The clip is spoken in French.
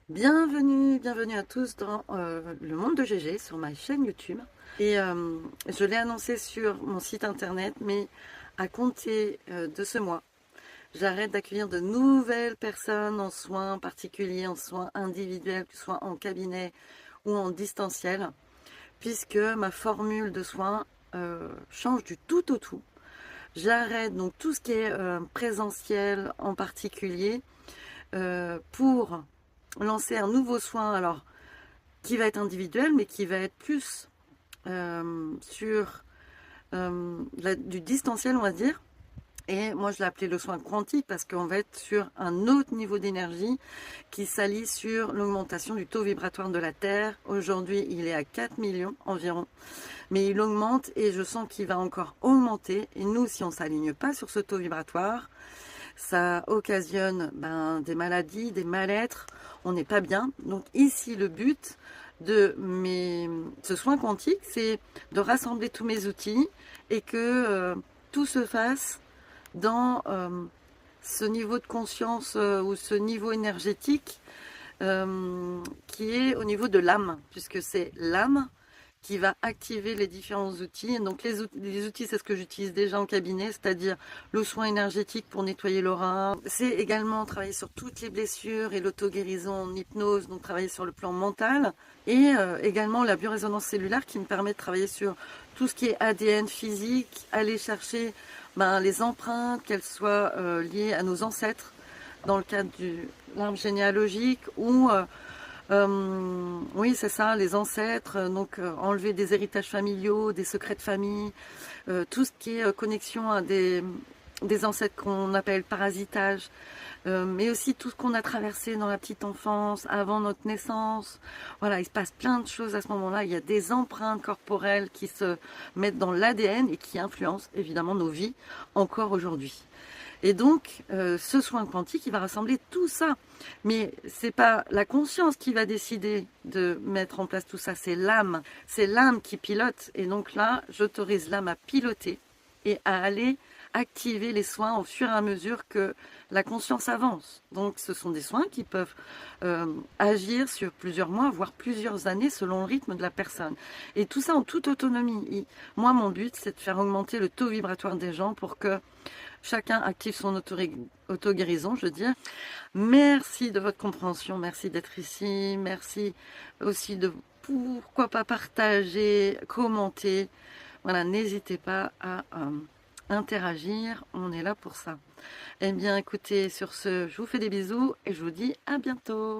Bienvenue à tous dans le monde de GG sur ma chaîne YouTube. Et je l'ai annoncé sur mon site internet, mais à compter de ce mois, j'arrête d'accueillir de nouvelles personnes en soins particuliers, en soins individuels, que ce soit en cabinet ou en distanciel, puisque ma formule de soins change du tout au tout. J'arrête donc tout ce qui est présentiel en particulier pour lancer un nouveau soin, alors qui va être individuel, mais qui va être plus sur du distanciel, on va dire. Et moi, je l'ai appelé le soin quantique parce qu'on va être sur un autre niveau d'énergie qui s'allie sur l'augmentation du taux vibratoire de la Terre. Aujourd'hui, il est à 4 millions environ, mais il augmente et je sens qu'il va encore augmenter. Et nous, si on ne s'aligne pas sur ce taux vibratoire, ça occasionne des maladies, des mal-être, on n'est pas bien. Donc ici, le but de ce soin quantique, c'est de rassembler tous mes outils et que tout se fasse dans ce niveau de conscience ou ce niveau énergétique qui est au niveau de l'âme, puisque c'est l'âme qui va activer les différents outils. Donc les outils, c'est ce que j'utilise déjà en cabinet, c'est-à-dire le soin énergétique pour nettoyer l'aura. C'est également travailler sur toutes les blessures et l'auto-guérison en hypnose, donc travailler sur le plan mental. Et également la biorésonance cellulaire qui me permet de travailler sur tout ce qui est ADN physique, aller chercher les empreintes, qu'elles soient liées à nos ancêtres, dans le cadre de l'arbre généalogique ou oui, c'est ça, les ancêtres, donc enlever des héritages familiaux, des secrets de famille, tout ce qui est connexion à des ancêtres qu'on appelle parasitage, mais aussi tout ce qu'on a traversé dans la petite enfance, avant notre naissance. Voilà, il se passe plein de choses à ce moment-là. Il y a des empreintes corporelles qui se mettent dans l'ADN et qui influencent évidemment nos vies encore aujourd'hui. Et donc, ce soin quantique, il va rassembler tout ça. Mais c'est pas la conscience qui va décider de mettre en place tout ça, c'est l'âme. C'est l'âme qui pilote. Et donc là, j'autorise l'âme à piloter et à aller activer les soins au fur et à mesure que la conscience avance. Donc ce sont des soins qui peuvent agir sur plusieurs mois, voire plusieurs années selon le rythme de la personne. Et tout ça en toute autonomie. Moi, mon but, c'est de faire augmenter le taux vibratoire des gens pour que chacun active son auto-guérison, je veux dire. Merci de votre compréhension, merci d'être ici, merci aussi de pourquoi pas partager, commenter. Voilà, n'hésitez pas à interagir, on est là pour ça. Eh bien, écoutez, sur ce, je vous fais des bisous et je vous dis à bientôt.